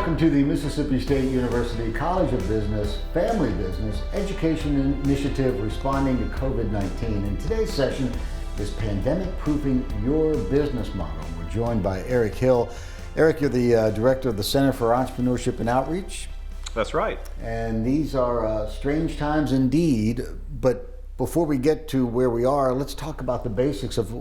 Welcome to the Mississippi State University College of Business Family Business Education Initiative responding to COVID-19. In today's session is Pandemic Proofing Your Business Model. We're joined by Eric Hill. Eric, you're the Director of the Center for Entrepreneurship and Outreach. That's right. And these are strange times indeed, but before we get to where we are, let's talk about the basics of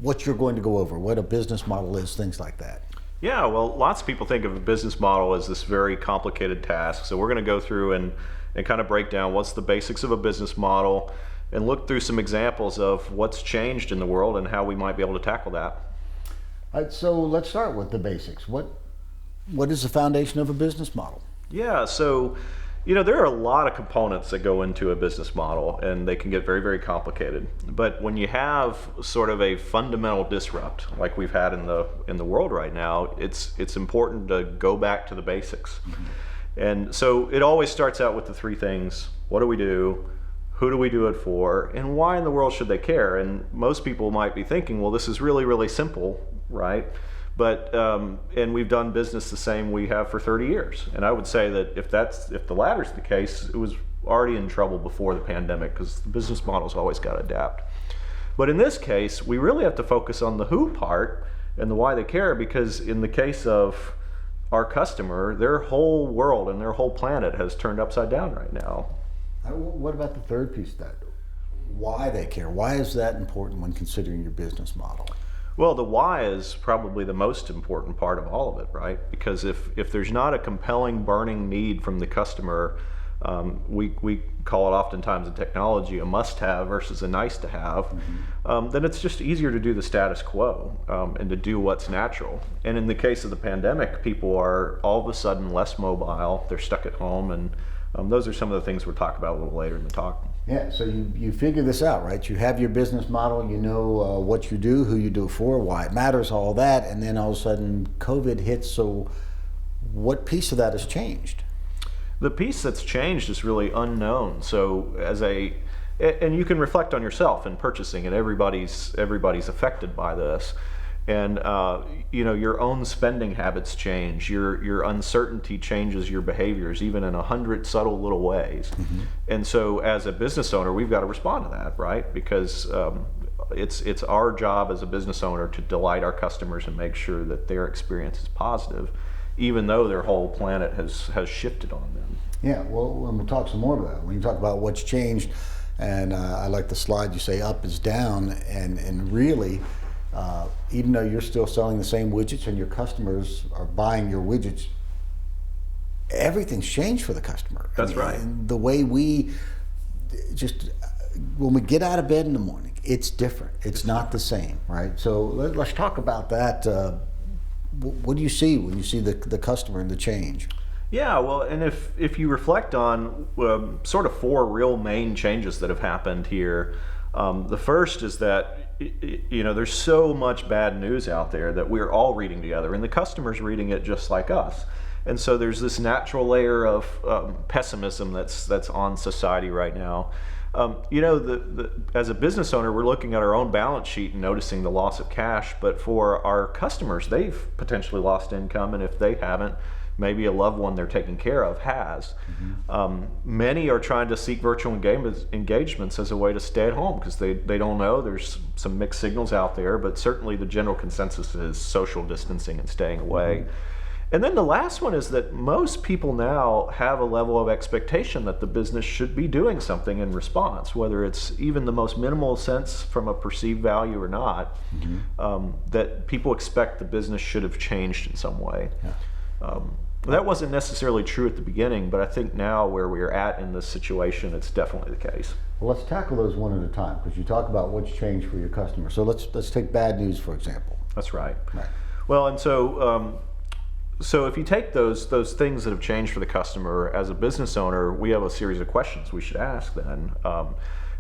what you're going to go over, what a business model is, things like that. Yeah, well, lots of people think of a business model as this very complicated task. So we're going to go through and kind of break down what's the basics of a business model and look through some examples of what's changed in the world and how we might be able to tackle that. All right, so let's start with the basics. What is the foundation of a business model? Yeah, so there are a lot of components that go into a business model, and they can get very, very complicated. But when you have sort of a fundamental disrupt like we've had in the world right now, it's important to go back to the basics. Mm-hmm. And so it always starts out with the three things: what do we do, who do we do it for, and why in the world should they care? And most people might be thinking, well, this is really, really simple, right? But and we've done business the same we have for 30 years. And I would say that if the latter's the case, it was already in trouble before the pandemic, because the business model's always got to adapt. But in this case, we really have to focus on the who part and the why they care, because in the case of our customer, their whole world and their whole planet has turned upside down right now. What about the third piece of that? Why they care? Why is that important when considering your business model? Well, the why is probably the most important part of all of it, right? Because if there's not a compelling, burning need from the customer, we call it oftentimes in technology a must-have versus a nice-to-have, mm-hmm. Then it's just easier to do the status quo and to do what's natural. And in the case of the pandemic, people are all of a sudden less mobile, they're stuck at home, and those are some of the things we'll talk about a little later in the talk. Yeah, so you figure this out, right? You have your business model, you know what you do, who you do it for, why it matters, all that, and then all of a sudden COVID hits, so what piece of that has changed? The piece that's changed is really unknown. So and you can reflect on yourself in purchasing, and everybody's affected by this. And your own spending habits change, your uncertainty changes your behaviors, even in 100 subtle little ways. Mm-hmm. And so as a business owner, we've got to respond to that, right? Because it's our job as a business owner to delight our customers and make sure that their experience is positive, even though their whole planet has shifted on them. Yeah, well, and we'll talk some more about that. When you talk about what's changed, and I like the slide you say up is down, and really, even though you're still selling the same widgets and your customers are buying your widgets, everything's changed for the customer. That's right. The way when we get out of bed in the morning, it's different. It's not the same, right? So let's talk about that. What do you see when you see the customer and the change? Yeah, well, and if you reflect on sort of four real main changes that have happened here, the first is that there's so much bad news out there that we're all reading together, and the customer's reading it just like us. And so there's this natural layer of pessimism that's on society right now. As a business owner, we're looking at our own balance sheet and noticing the loss of cash, but for our customers, they've potentially lost income, and if they haven't, maybe a loved one they're taking care of has. Mm-hmm. Many are trying to seek virtual engagements as a way to stay at home because they don't know. There's some mixed signals out there, but certainly the general consensus is social distancing and staying away. Mm-hmm. And then the last one is that most people now have a level of expectation that the business should be doing something in response, whether it's even the most minimal sense from a perceived value or not, mm-hmm. That people expect the business should have changed in some way. Yeah. That wasn't necessarily true at the beginning, but I think now where we're at in this situation, it's definitely the case. Well, let's tackle those one at a time, because you talk about what's changed for your customer. So let's take bad news, for example. That's right. Well, and so if you take those things that have changed for the customer, as a business owner, we have a series of questions we should ask then.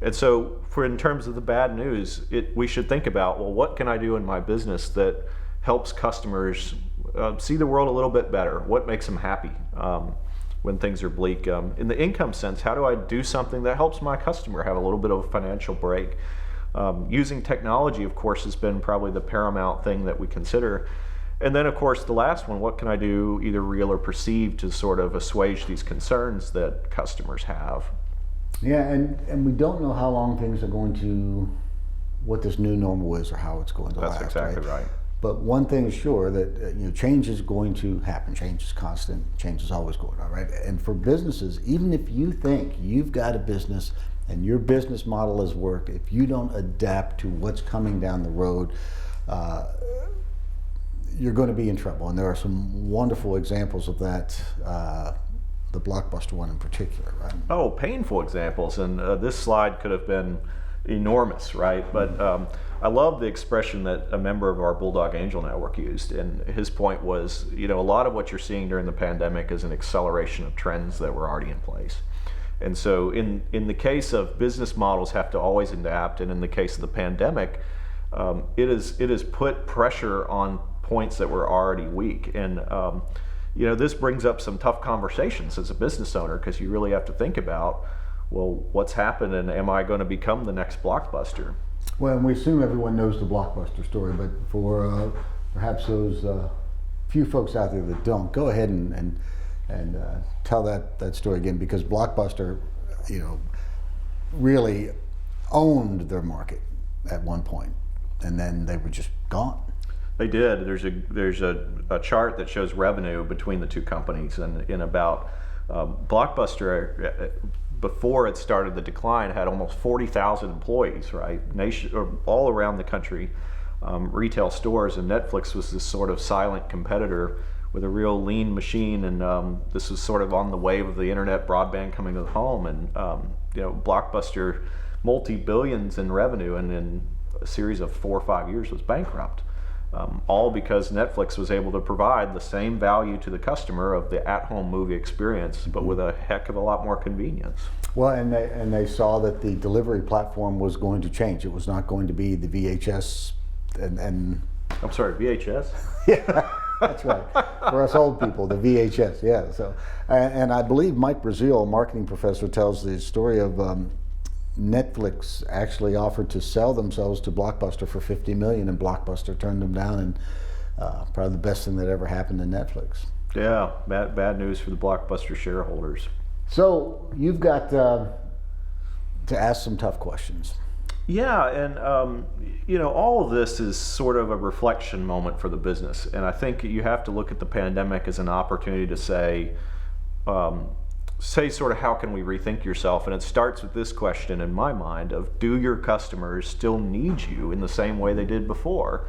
And so in terms of the bad news, we should think about, well, what can I do in my business that helps customers see the world a little bit better? What makes them happy when things are bleak? In the income sense, how do I do something that helps my customer have a little bit of a financial break? Using technology, of course, has been probably the paramount thing that we consider. And then, of course, the last one, what can I do, either real or perceived, to sort of assuage these concerns that customers have? Yeah, and we don't know how long things are going to, what this new normal is or how it's going to last. That's exactly right. But one thing is sure, that change is going to happen. Change is constant. Change is always going on, right? And for businesses, even if you think you've got a business and your business model has worked, if you don't adapt to what's coming down the road, you're going to be in trouble. And there are some wonderful examples of that. The Blockbuster one in particular, right? Oh, painful examples. And this slide could have been enormous, right? But I love the expression that a member of our Bulldog Angel Network used, and his point was, a lot of what you're seeing during the pandemic is an acceleration of trends that were already in place. And so in the case of business models have to always adapt, and in the case of the pandemic, it has put pressure on points that were already weak. And this brings up some tough conversations as a business owner, because you really have to think about, well, what's happened, and am I going to become the next Blockbuster? Well, and we assume everyone knows the Blockbuster story, but for perhaps those few folks out there that don't, go ahead and tell that story again, because Blockbuster, really owned their market at one point, and then they were just gone. They did. There's a chart that shows revenue between the two companies, and in about Blockbuster, before it started the decline, had almost 40,000 employees, right? All around the country, retail stores, and Netflix was this sort of silent competitor with a real lean machine, and this was sort of on the wave of the internet broadband coming to the home, and Blockbuster, multi-billions in revenue, and in a series of 4 or 5 years was bankrupt. All because Netflix was able to provide the same value to the customer of the at-home movie experience, but with a heck of a lot more convenience. Well, and they saw that the delivery platform was going to change. It was not going to be the VHS and I'm sorry, VHS? Yeah, that's right. For us old people, the VHS, yeah. So, and I believe Mike Brazil, a marketing professor, tells the story of Netflix actually offered to sell themselves to Blockbuster for $50 million, and Blockbuster turned them down, and probably the best thing that ever happened to Netflix. Yeah, bad news for the Blockbuster shareholders. So you've got to ask some tough questions. Yeah, and all of this is sort of a reflection moment for the business, and I think you have to look at the pandemic as an opportunity to say sort of how can we rethink yourself, and it starts with this question in my mind of, do your customers still need you in the same way they did before?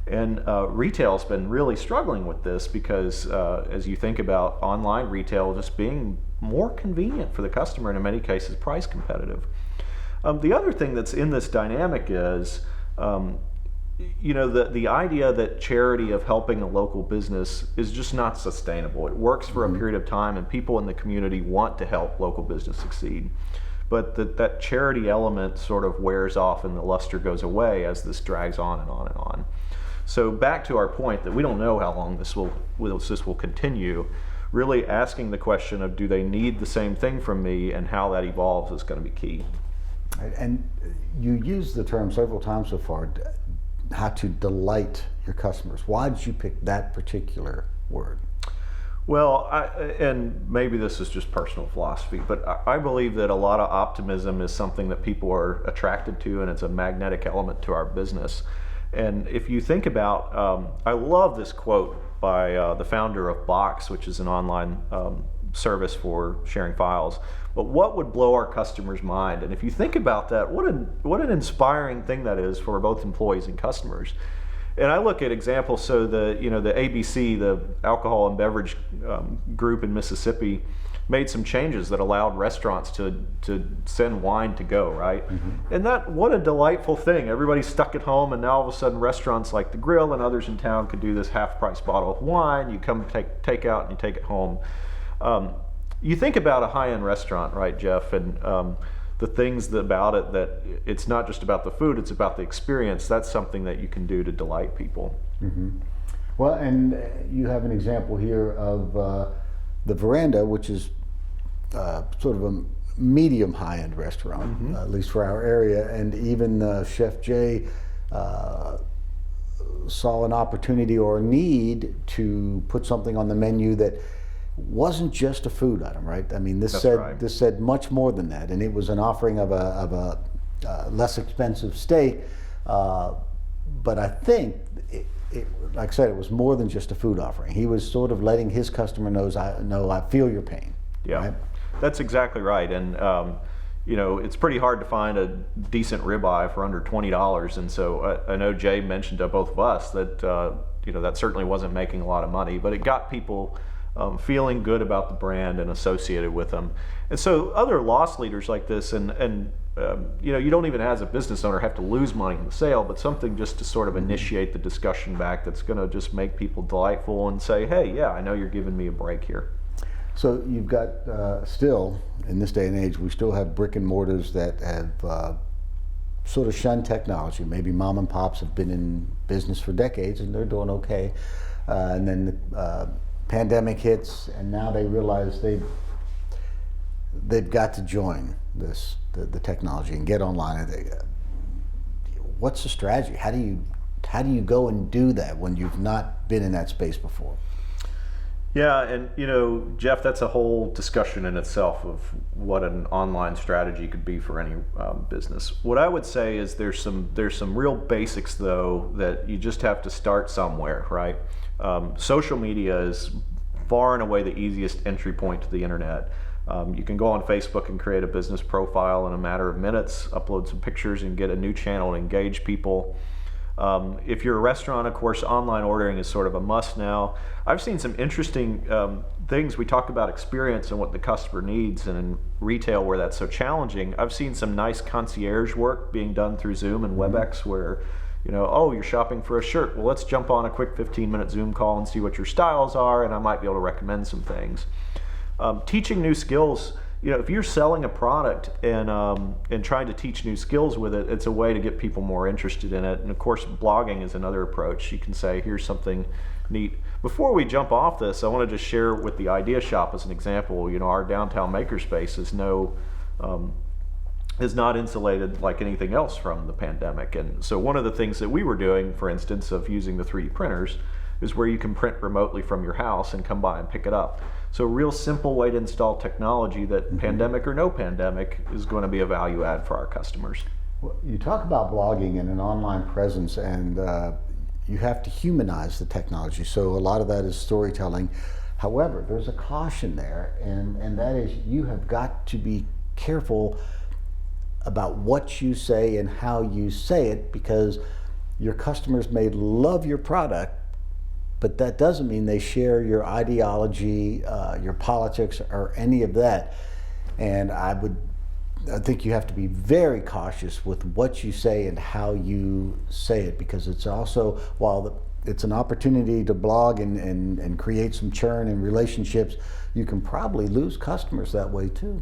And retail's been really struggling with this, because as you think about online retail just being more convenient for the customer, and in many cases price competitive. The other thing that's in this dynamic is the idea that charity of helping a local business is just not sustainable. It works for a period of time, and people in the community want to help local business succeed. But that charity element sort of wears off, and the luster goes away as this drags on and on and on. So back to our point that we don't know how long this will continue, really asking the question of, do they need the same thing from me, and how that evolves is going to be key. And you used the term several times so far, how to delight your customers. Why did you pick that particular word? Well, and maybe this is just personal philosophy, but I believe that a lot of optimism is something that people are attracted to, and it's a magnetic element to our business. And if you think about, I love this quote by the founder of Box, which is an online service for sharing files. But what would blow our customers' mind? And if you think about that, what an inspiring thing that is for both employees and customers. And I look at examples. So the ABC, the alcohol and beverage group in Mississippi, made some changes that allowed restaurants to send wine to go, right? Mm-hmm. And what a delightful thing. Everybody's stuck at home, and now all of a sudden restaurants like The Grill and others in town could do this half-price bottle of wine. You come take out and you take it home. You think about a high-end restaurant, right, Jeff, and the things about it, that it's not just about the food, it's about the experience. That's something that you can do to delight people. Mm-hmm. Well, and you have an example here of the Veranda, which is sort of a medium high-end restaurant, mm-hmm. At least for our area, and even Chef Jay saw an opportunity or a need to put something on the menu that wasn't just a food item, right? I mean, this said much more than that, and it was an offering of a less expensive steak. But I think, like I said, it was more than just a food offering. He was sort of letting his customer know, I feel your pain. Yeah, right? That's exactly right. And it's pretty hard to find a decent ribeye for under $20. And so I know Jay mentioned to both of us that that certainly wasn't making a lot of money, but it got people feeling good about the brand and associated with them. And so other loss leaders like this, and you don't even as a business owner have to lose money in the sale, but something just to sort of initiate the discussion back that's going to just make people delightful and say, hey, yeah, I know you're giving me a break here. So you've got still, in this day and age, we still have brick and mortars that have sort of shunned technology. Maybe mom and pops have been in business for decades and they're doing okay. And then the pandemic hits and now they realize they've got to join the technology and get online. What's the strategy? How do you go and do that when you've not been in that space before? Yeah, and Jeff, that's a whole discussion in itself of what an online strategy could be for any business. What I would say is there's some real basics though that you just have to start somewhere, right? Social media is far and away the easiest entry point to the internet. You can go on Facebook and create a business profile in a matter of minutes, upload some pictures and get a new channel and engage people. If you're a restaurant, of course, online ordering is sort of a must now. I've seen some interesting things. We talk about experience and what the customer needs, and in retail where that's so challenging, I've seen some nice concierge work being done through Zoom and WebEx where, you're shopping for a shirt. Well, let's jump on a quick 15-minute Zoom call and see what your styles are, and I might be able to recommend some things. Teaching new skills. If you're selling a product and trying to teach new skills with it, it's a way to get people more interested in it. And of course, blogging is another approach. You can say, here's something neat. Before we jump off this, I want to just share with the Idea Shop as an example. Our downtown makerspace is not insulated like anything else from the pandemic. And so one of the things that we were doing, for instance, of using the 3D printers, is where you can print remotely from your house and come by and pick it up. So a real simple way to install technology that pandemic or no pandemic is going to be a value add for our customers. Well, you talk about blogging and an online presence, and you have to humanize the technology. So a lot of that is storytelling. However, there's a caution there, and that is you have got to be careful about what you say and how you say it, because your customers may love your product, but that doesn't mean they share your ideology, your politics, or any of that. And I think you have to be very cautious with what you say and how you say it, because it's also, while it's an opportunity to blog and create some churn in relationships, you can probably lose customers that way too.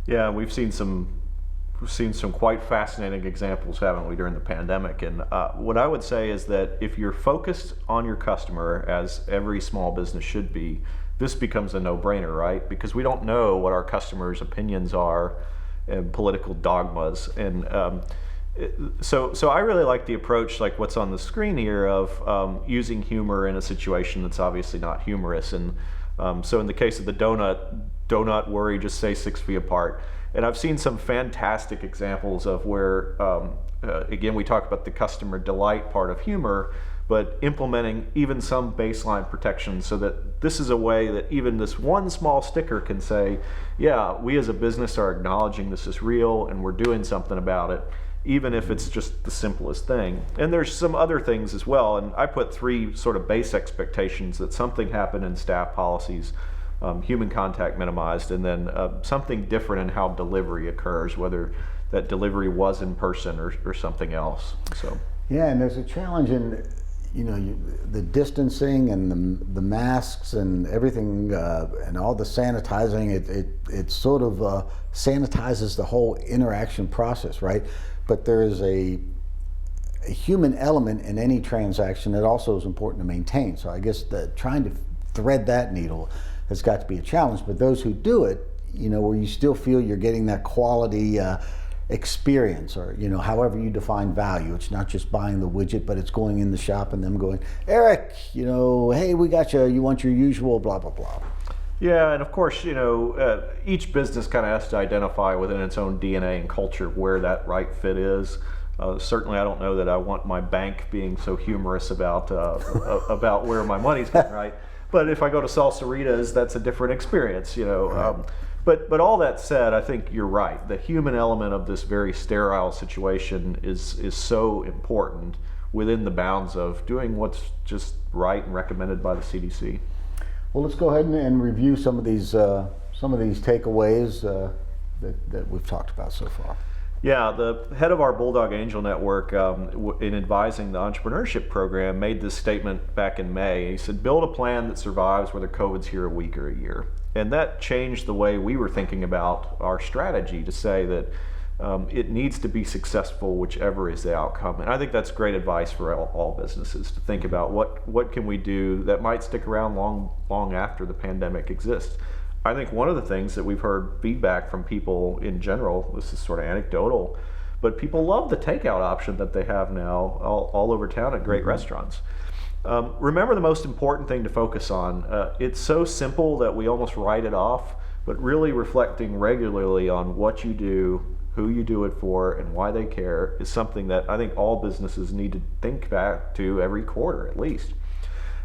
Yeah, we've seen some quite fascinating examples, haven't we, during the pandemic? And what I would say is that if you're focused on your customer, as every small business should be, this becomes a no-brainer, right? Because we don't know what our customers' opinions are and political dogmas. And so I really like the approach, like what's on the screen here, of using humor in a situation that's obviously not humorous. And so in the case of the donut, do not worry, just say 6 feet apart. And I've seen some fantastic examples of where, again, we talk about the customer delight part of humor, but implementing even some baseline protection so that this is a way that even this one small sticker can say, yeah, we as a business are acknowledging this is real and we're doing something about it, even if it's just the simplest thing. And there's some other things as well, and I put 3 sort of base expectations: that something happened in staff policies, human contact minimized, and then something different in how delivery occurs, whether that delivery was in person or something else. So yeah, and there's a challenge in the distancing and the masks and everything and all the sanitizing. It sort of sanitizes the whole interaction process, right? But there is a human element in any transaction that also is important to maintain. So I guess trying to thread that needle has got to be a challenge. But those who do it, where you still feel you're getting that quality experience, or however you define value. It's not just buying the widget, but it's going in the shop and them going, Eric, hey, we got you want your usual blah blah blah. Yeah, and of course, each business kind of has to identify within its own DNA and culture where that right fit is. Certainly, I don't know that I want my bank being so humorous about about where my money's going, right? But if I go to Salsaritas, that's a different experience, Right. But all that said, I think you're right. The human element of this very sterile situation is so important within the bounds of doing what's just right and recommended by the CDC. Well, let's go ahead and review some of these takeaways that we've talked about so far. Yeah, the head of our Bulldog Angel Network, in advising the entrepreneurship program, made this statement back in May. He said, build a plan that survives whether COVID's here a week or a year. And that changed the way we were thinking about our strategy to say that it needs to be successful whichever is the outcome. And I think that's great advice for all businesses to think about what can we do that might stick around long after the pandemic exists. I think one of the things that we've heard feedback from people in general, this is sort of anecdotal, but people love the takeout option that they have now all over town at great restaurants. Remember the most important thing to focus on. It's so simple that we almost write it off, but really reflecting regularly on what you do, who you do it for, and why they care is something that I think all businesses need to think back to every quarter at least.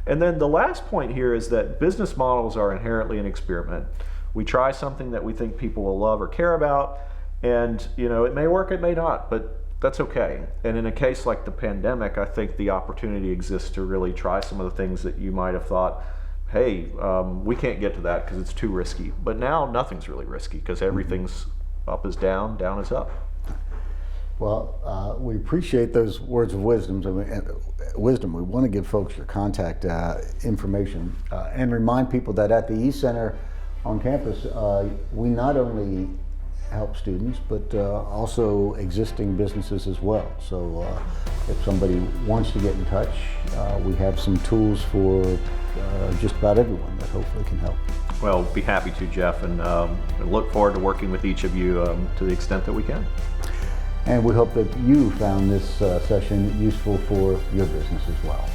And then the last point here is that business models are inherently an experiment. We try something that we think people will love or care about, and it may work, it may not, but that's okay. And in a case like the pandemic, I think the opportunity exists to really try some of the things that you might have thought, hey, we can't get to that because it's too risky. But now nothing's really risky because everything's up is down, down is up. Well, we appreciate those words of wisdom. We want to give folks your contact information and remind people that at the eCenter on campus, we not only help students, but also existing businesses as well. So if somebody wants to get in touch, we have some tools for just about everyone that hopefully can help. Well, be happy to, Jeff, and look forward to working with each of you to the extent that we can. And we hope that you found this session useful for your business as well.